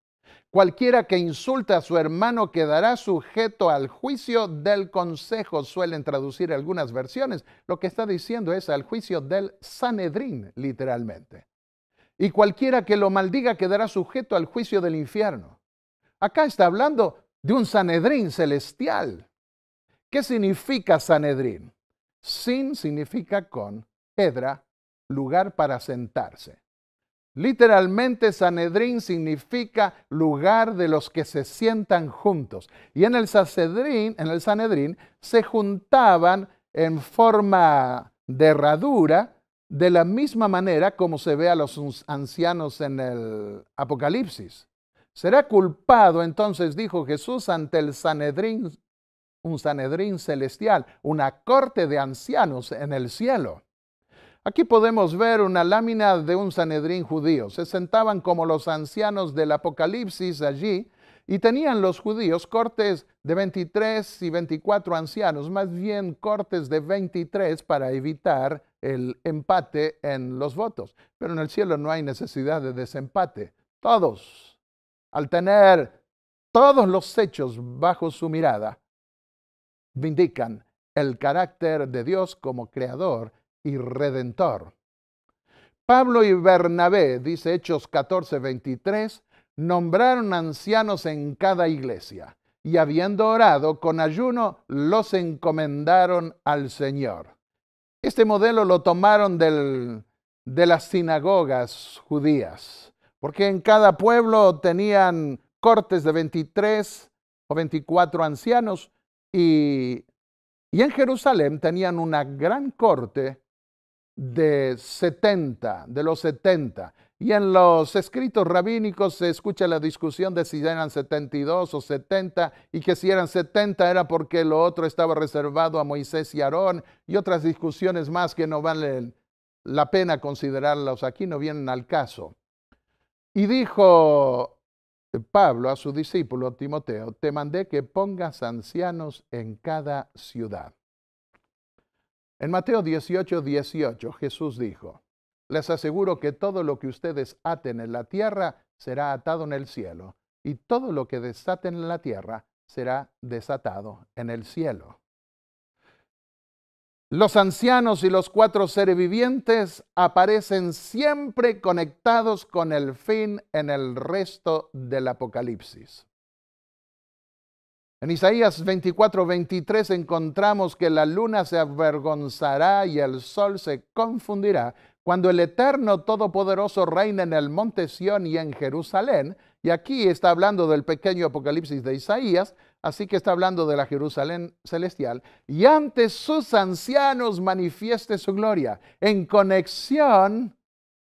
cualquiera que insulte a su hermano quedará sujeto al juicio del consejo, suelen traducir algunas versiones. Lo que está diciendo es al juicio del Sanedrín, literalmente. Y cualquiera que lo maldiga quedará sujeto al juicio del infierno. Acá está hablando de un Sanedrín celestial. ¿Qué significa Sanedrín? Sin significa con, edra, lugar para sentarse. Literalmente, Sanedrín significa lugar de los que se sientan juntos. Y en el Sanedrín se juntaban en forma de herradura, de la misma manera como se ve a los ancianos en el Apocalipsis. Será culpado, entonces, dijo Jesús, ante el Sanedrín, un Sanedrín celestial, una corte de ancianos en el cielo. Aquí podemos ver una lámina de un Sanedrín judío. Se sentaban como los ancianos del Apocalipsis allí y tenían los judíos cortes de 23 y 24 ancianos, más bien cortes de 23 para evitar el empate en los votos. Pero en el cielo no hay necesidad de desempate. Todos, al tener todos los hechos bajo su mirada, vindican el carácter de Dios como creador y redentor. Pablo y Bernabé, dice Hechos 14:23, nombraron ancianos en cada iglesia y habiendo orado con ayuno, los encomendaron al Señor. Este modelo lo tomaron de las sinagogas judías, porque en cada pueblo tenían cortes de 23 o 24 ancianos y en Jerusalén tenían una gran corte de 70, de los 70. Y en los escritos rabínicos se escucha la discusión de si eran 72 o 70, y que si eran 70 era porque lo otro estaba reservado a Moisés y Aarón, y otras discusiones más que no valen la pena considerarlas aquí, no vienen al caso. Y dijo Pablo a su discípulo Timoteo, te mandé que pongas ancianos en cada ciudad. En Mateo 18:18 Jesús dijo, les aseguro que todo lo que ustedes aten en la tierra será atado en el cielo, y todo lo que desaten en la tierra será desatado en el cielo. Los ancianos y los 4 seres vivientes aparecen siempre conectados con el fin en el resto del Apocalipsis. En Isaías 24:23 encontramos que la luna se avergonzará y el sol se confundirá cuando el Eterno Todopoderoso reina en el monte Sión y en Jerusalén. Y aquí está hablando del pequeño Apocalipsis de Isaías, así que está hablando de la Jerusalén celestial. Y ante sus ancianos manifieste su gloria, en conexión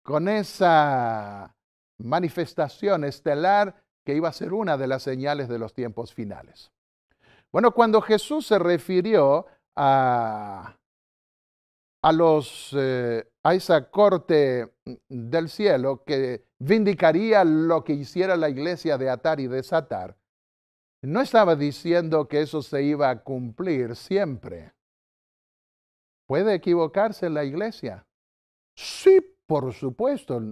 con esa manifestación estelar que iba a ser una de las señales de los tiempos finales. Bueno, cuando Jesús se refirió a esa corte del cielo que vindicaría lo que hiciera la iglesia de atar y desatar, no estaba diciendo que eso se iba a cumplir siempre. ¿Puede equivocarse la iglesia? Sí, por supuesto.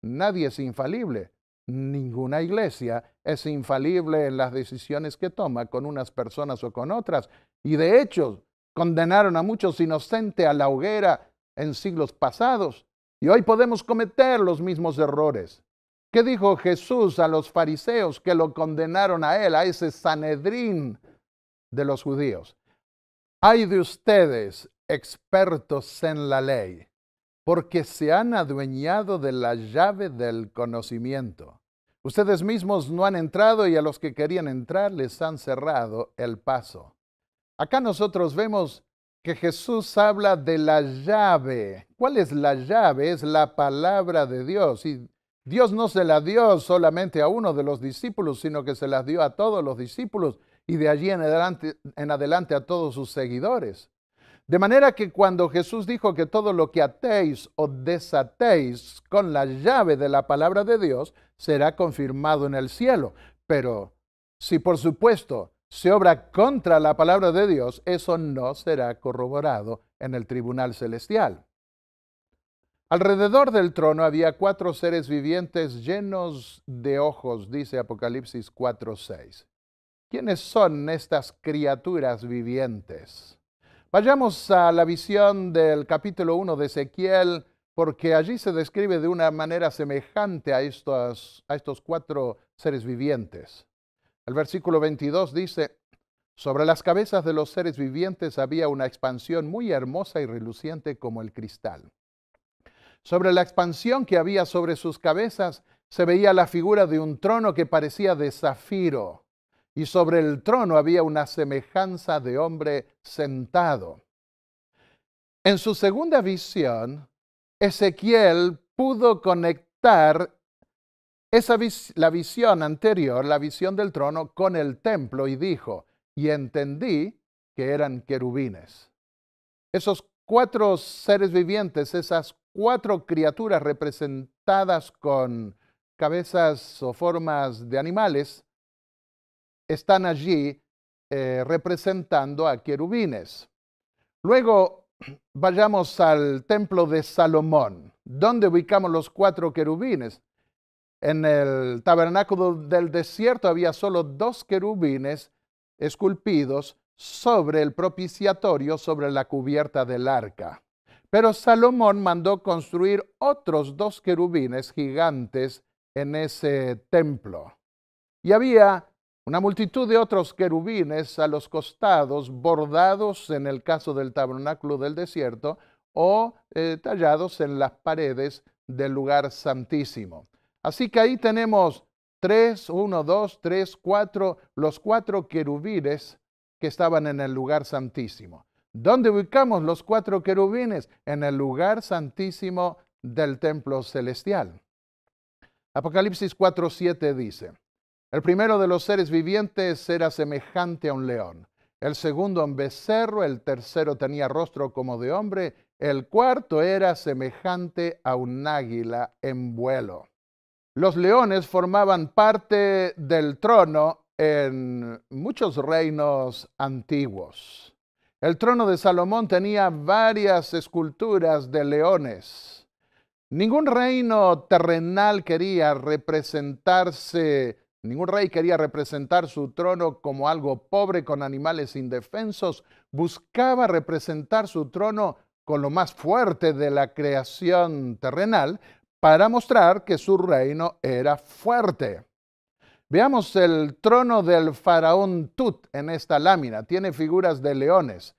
Nadie es infalible. Ninguna iglesia es infalible en las decisiones que toma con unas personas o con otras. Y de hecho, condenaron a muchos inocentes a la hoguera en siglos pasados. Y hoy podemos cometer los mismos errores. ¿Qué dijo Jesús a los fariseos que lo condenaron a él, a ese Sanedrín de los judíos? Ay de ustedes, expertos en la ley, porque se han adueñado de la llave del conocimiento. Ustedes mismos no han entrado y a los que querían entrar les han cerrado el paso. Acá nosotros vemos que Jesús habla de la llave. ¿Cuál es la llave? Es la palabra de Dios. Y Dios no se la dio solamente a uno de los discípulos, sino que se las dio a todos los discípulos y de allí en adelante a todos sus seguidores. De manera que cuando Jesús dijo que todo lo que atéis o desatéis con la llave de la palabra de Dios será confirmado en el cielo. Pero si por supuesto se obra contra la palabra de Dios, eso no será corroborado en el tribunal celestial. Alrededor del trono había 4 seres vivientes llenos de ojos, dice Apocalipsis 4:6. ¿Quiénes son estas criaturas vivientes? Vayamos a la visión del capítulo 1 de Ezequiel, porque allí se describe de una manera semejante a estos 4 seres vivientes. El versículo 22 dice, sobre las cabezas de los seres vivientes había una expansión muy hermosa y reluciente como el cristal. Sobre la expansión que había sobre sus cabezas se veía la figura de un trono que parecía de zafiro. Y sobre el trono había una semejanza de hombre sentado. En su segunda visión, Ezequiel pudo conectar la visión anterior, la visión del trono, con el templo y dijo, y entendí que eran querubines. Esos cuatro seres vivientes, esas cuatro criaturas representadas con cabezas o formas de animales, están allí representando a querubines. Luego vayamos al templo de Salomón. ¿Dónde ubicamos los cuatro querubines? En el tabernáculo del desierto había solo dos querubines esculpidos sobre el propiciatorio, sobre la cubierta del arca. Pero Salomón mandó construir otros dos querubines gigantes en ese templo. Y había una multitud de otros querubines a los costados, bordados en el caso del tabernáculo del desierto, o tallados en las paredes del lugar santísimo. Así que ahí tenemos los cuatro querubines que estaban en el lugar santísimo. ¿Dónde ubicamos los cuatro querubines? En el lugar santísimo del templo celestial. Apocalipsis 4:7 dice: el primero de los seres vivientes era semejante a un león, el segundo a un becerro, el tercero tenía rostro como de hombre, el cuarto era semejante a un águila en vuelo. Los leones formaban parte del trono en muchos reinos antiguos. El trono de Salomón tenía varias esculturas de leones. Ningún reino terrenal quería representarse. Ningún rey quería representar su trono como algo pobre con animales indefensos. Buscaba representar su trono con lo más fuerte de la creación terrenal para mostrar que su reino era fuerte. Veamos el trono del faraón Tut en esta lámina. Tiene figuras de leones.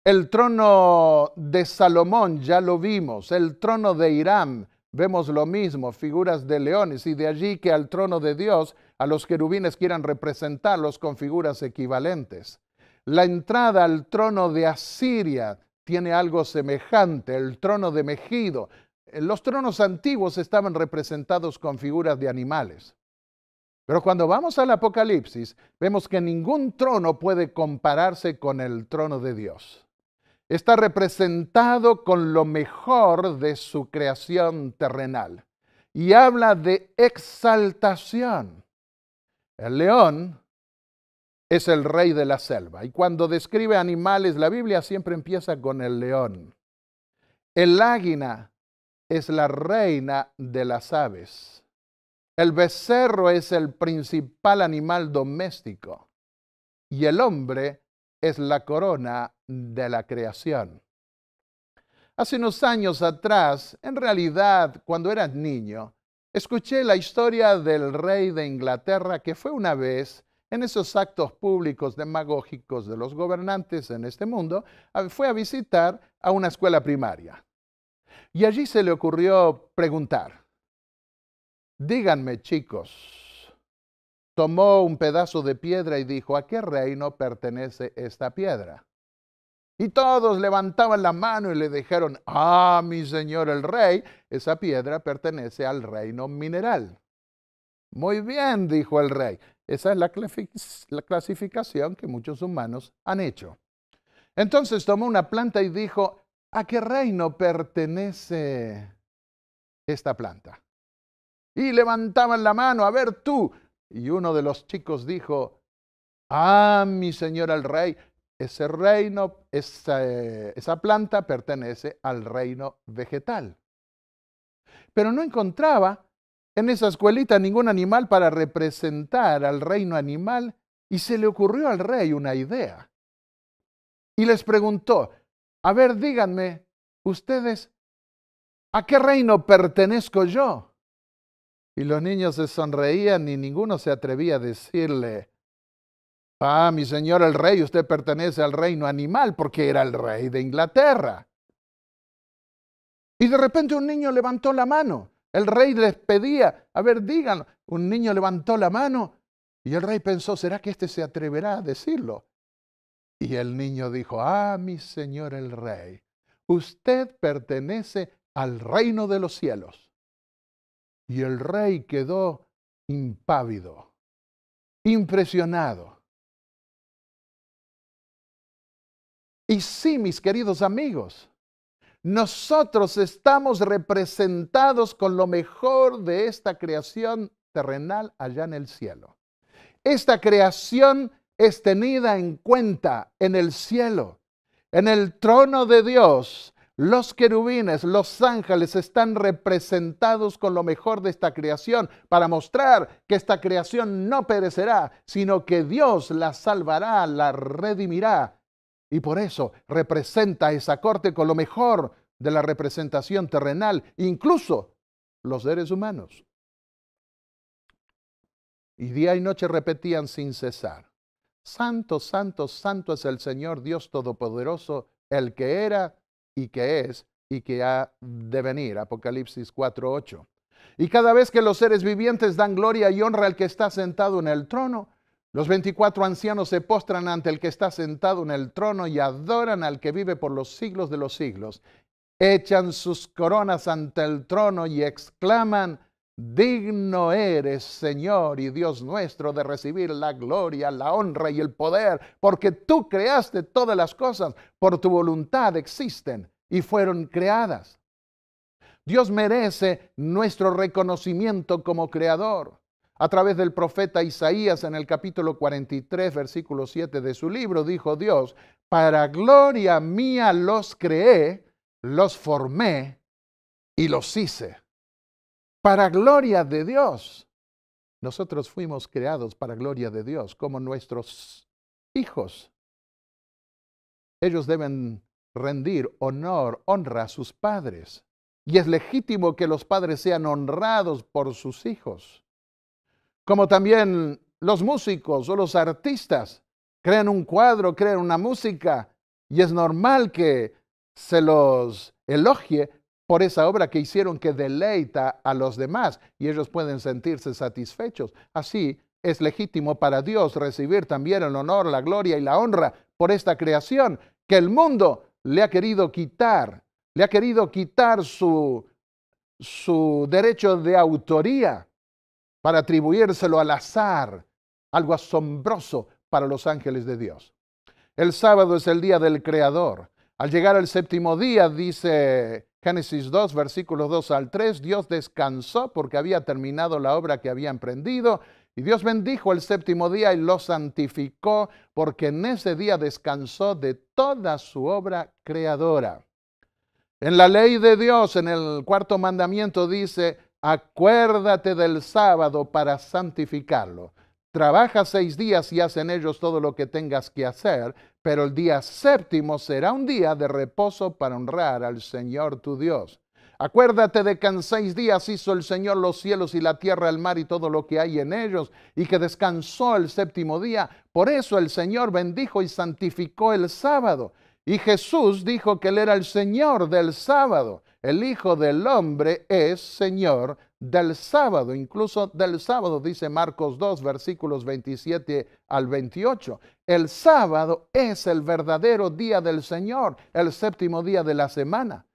El trono de Salomón ya lo vimos. El trono de Hiram. Vemos lo mismo, figuras de leones, y de allí que al trono de Dios, a los querubines quieran representarlos con figuras equivalentes. La entrada al trono de Asiria tiene algo semejante, el trono de Megido. Los tronos antiguos estaban representados con figuras de animales. Pero cuando vamos al Apocalipsis, vemos que ningún trono puede compararse con el trono de Dios. Está representado con lo mejor de su creación terrenal y habla de exaltación. El león es el rey de la selva y cuando describe animales, la Biblia siempre empieza con el león. El águila es la reina de las aves. El becerro es el principal animal doméstico y el hombre es la corona de la creación. Hace unos años atrás, en realidad, cuando era niño, escuché la historia del rey de Inglaterra que fue una vez, en esos actos públicos demagógicos de los gobernantes en este mundo, fue a visitar a una escuela primaria. Y allí se le ocurrió preguntar: díganme, chicos. Tomó un pedazo de piedra y dijo: ¿a qué reino pertenece esta piedra? Y todos levantaban la mano y le dijeron: ah, mi señor el rey, esa piedra pertenece al reino mineral. Muy bien, dijo el rey. Esa es la clasificación que muchos humanos han hecho. Entonces tomó una planta y dijo: ¿a qué reino pertenece esta planta? Y levantaban la mano: a ver tú. Y uno de los chicos dijo: ah, mi señor el rey, ese reino, esa planta pertenece al reino vegetal. Pero no encontraba en esa escuelita ningún animal para representar al reino animal y se le ocurrió al rey una idea. Y les preguntó: a ver, díganme, ustedes, ¿a qué reino pertenezco yo? Y los niños se sonreían y ninguno se atrevía a decirle: ah, mi señor el rey, usted pertenece al reino animal, porque era el rey de Inglaterra. Y de repente un niño levantó la mano. El rey les pedía: a ver, díganlo. Un niño levantó la mano y el rey pensó: ¿será que este se atreverá a decirlo? Y el niño dijo: ah, mi señor el rey, usted pertenece al reino de los cielos. Y el rey quedó impávido, impresionado. Y sí, mis queridos amigos, nosotros estamos representados con lo mejor de esta creación terrenal allá en el cielo. Esta creación es tenida en cuenta en el cielo. En el trono de Dios, los querubines, los ángeles están representados con lo mejor de esta creación para mostrar que esta creación no perecerá, sino que Dios la salvará, la redimirá. Y por eso representa esa corte con lo mejor de la representación terrenal, incluso los seres humanos. Y día y noche repetían sin cesar: Santo, santo, santo es el Señor Dios Todopoderoso, el que era y que es y que ha de venir. Apocalipsis 4:8. Y cada vez que los seres vivientes dan gloria y honra al que está sentado en el trono, los 24 ancianos se postran ante el que está sentado en el trono y adoran al que vive por los siglos de los siglos. Echan sus coronas ante el trono y exclaman: Digno eres, Señor y Dios nuestro, de recibir la gloria, la honra y el poder, porque tú creaste todas las cosas, por tu voluntad existen y fueron creadas. Dios merece nuestro reconocimiento como creador. A través del profeta Isaías, en el capítulo 43, versículo 7 de su libro, dijo Dios: Para gloria mía los creé, los formé y los hice. Para gloria de Dios. Nosotros fuimos creados para gloria de Dios, como nuestros hijos. Ellos deben rendir honor, honra a sus padres. Y es legítimo que los padres sean honrados por sus hijos. Como también los músicos o los artistas crean un cuadro, crean una música, y es normal que se los elogie por esa obra que hicieron, que deleita a los demás y ellos pueden sentirse satisfechos. Así es legítimo para Dios recibir también el honor, la gloria y la honra por esta creación que el mundo le ha querido quitar. Le ha querido quitar su derecho de autoría para atribuírselo al azar, algo asombroso para los ángeles de Dios. El sábado es el día del Creador. Al llegar al séptimo día, dice Génesis 2, versículos 2 al 3, Dios descansó porque había terminado la obra que había emprendido, y Dios bendijo el séptimo día y lo santificó, porque en ese día descansó de toda su obra creadora. En la ley de Dios, en el cuarto mandamiento dice: acuérdate del sábado para santificarlo. Trabaja 6 días y haz en ellos todo lo que tengas que hacer, pero el día séptimo será un día de reposo para honrar al Señor tu Dios. Acuérdate de que en 6 días hizo el Señor los cielos y la tierra, el mar y todo lo que hay en ellos, y que descansó el séptimo día. Por eso el Señor bendijo y santificó el sábado. Y Jesús dijo que Él era el Señor del sábado. El Hijo del Hombre es Señor del sábado, incluso del sábado, dice Marcos 2, versículos 27 al 28. El sábado es el verdadero día del Señor, el séptimo día de la semana.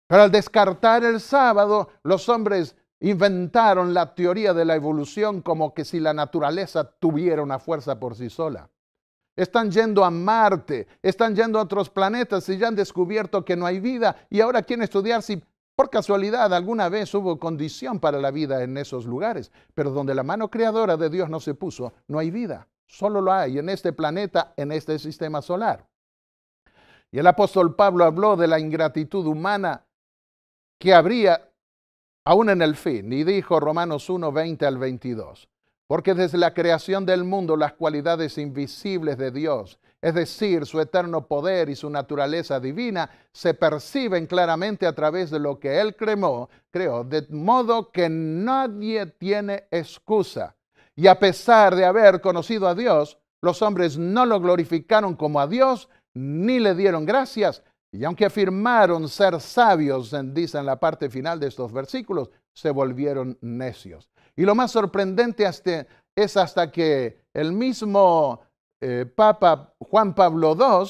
Pero al descartar el sábado, los hombres inventaron la teoría de la evolución, como que si la naturaleza tuviera una fuerza por sí sola. Están yendo a Marte, están yendo a otros planetas y ya han descubierto que no hay vida, y ahora quieren estudiar si por casualidad alguna vez hubo condición para la vida en esos lugares. Pero donde la mano creadora de Dios no se puso, no hay vida. Solo lo hay en este planeta, en este sistema solar. Y el apóstol Pablo habló de la ingratitud humana que habría aún en el fin, y dijo Romanos 1, 20 al 22. Porque desde la creación del mundo las cualidades invisibles de Dios, es decir, su eterno poder y su naturaleza divina, se perciben claramente a través de lo que Él creó, de modo que nadie tiene excusa. Y a pesar de haber conocido a Dios, los hombres no lo glorificaron como a Dios, ni le dieron gracias. Y aunque afirmaron ser sabios, dice en la parte final de estos versículos, se volvieron necios. Y lo más sorprendente es hasta que el mismo Papa Juan Pablo II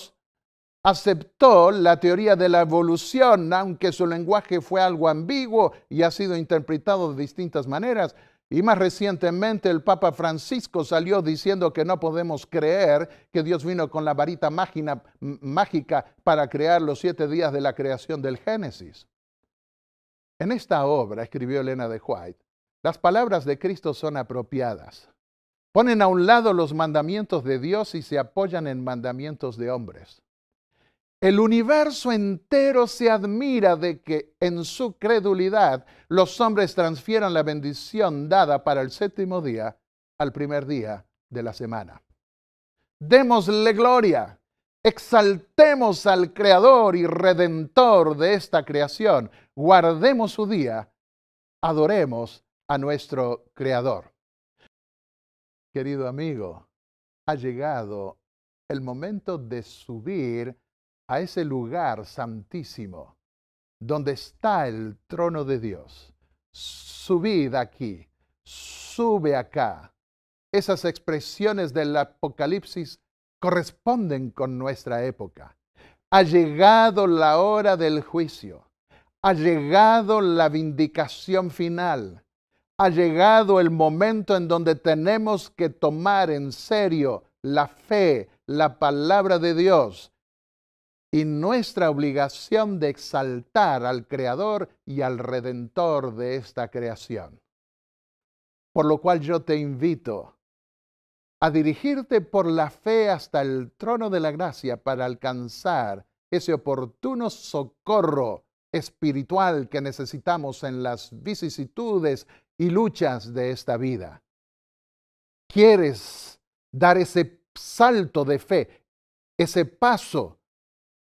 aceptó la teoría de la evolución, aunque su lenguaje fue algo ambiguo y ha sido interpretado de distintas maneras. Y más recientemente el Papa Francisco salió diciendo que no podemos creer que Dios vino con la varita mágica para crear los 7 días de la creación del Génesis. En esta obra, escribió Elena de White, las palabras de Cristo son apropiadas. Ponen a un lado los mandamientos de Dios y se apoyan en mandamientos de hombres. El universo entero se admira de que en su credulidad los hombres transfieran la bendición dada para el 7º día al primer día de la semana. Démosle gloria, exaltemos al Creador y Redentor de esta creación, guardemos su día, adoremos a nuestro Creador. Querido amigo, ha llegado el momento de subir a ese lugar santísimo donde está el trono de Dios. Subid aquí, sube acá. Esas expresiones del Apocalipsis corresponden con nuestra época. Ha llegado la hora del juicio. Ha llegado la vindicación final. Ha llegado el momento en donde tenemos que tomar en serio la fe, la palabra de Dios y nuestra obligación de exaltar al Creador y al Redentor de esta creación. Por lo cual yo te invito a dirigirte por la fe hasta el trono de la gracia para alcanzar ese oportuno socorro espiritual que necesitamos en las vicisitudes y luchas de esta vida. ¿Quieres dar ese salto de fe, ese paso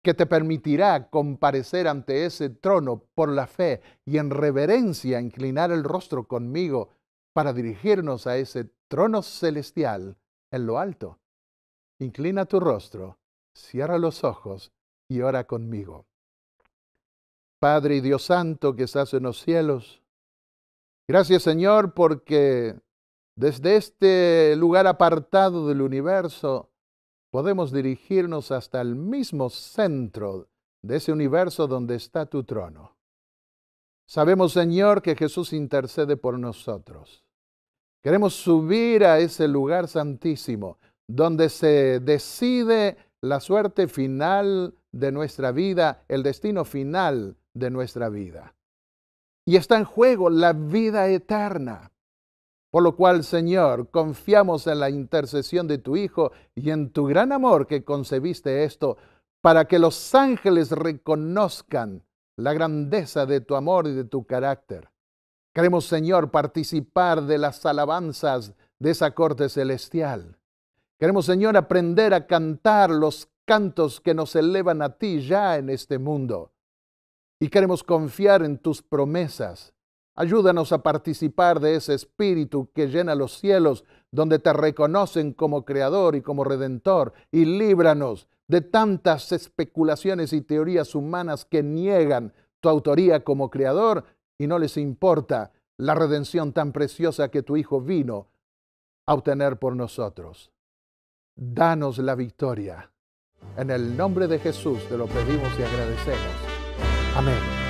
que te permitirá comparecer ante ese trono por la fe y en reverencia inclinar el rostro conmigo para dirigirnos a ese trono celestial en lo alto? Inclina tu rostro, cierra los ojos y ora conmigo. Padre y Dios Santo que estás en los cielos, gracias Señor porque desde este lugar apartado del universo podemos dirigirnos hasta el mismo centro de ese universo donde está tu trono. Sabemos, Señor, que Jesús intercede por nosotros. Queremos subir a ese lugar santísimo donde se decide la suerte final de nuestra vida, el destino final de nuestra vida. Y está en juego la vida eterna. Por lo cual, Señor, confiamos en la intercesión de tu Hijo y en tu gran amor que concebiste esto para que los ángeles reconozcan la grandeza de tu amor y de tu carácter. Queremos, Señor, participar de las alabanzas de esa corte celestial. Queremos, Señor, aprender a cantar los cantos que nos elevan a ti ya en este mundo. Y queremos confiar en tus promesas. Ayúdanos a participar de ese espíritu que llena los cielos, donde te reconocen como Creador y como Redentor, y líbranos de tantas especulaciones y teorías humanas que niegan tu autoría como Creador y no les importa la redención tan preciosa que tu Hijo vino a obtener por nosotros. Danos la victoria. En el nombre de Jesús te lo pedimos y agradecemos. Amén.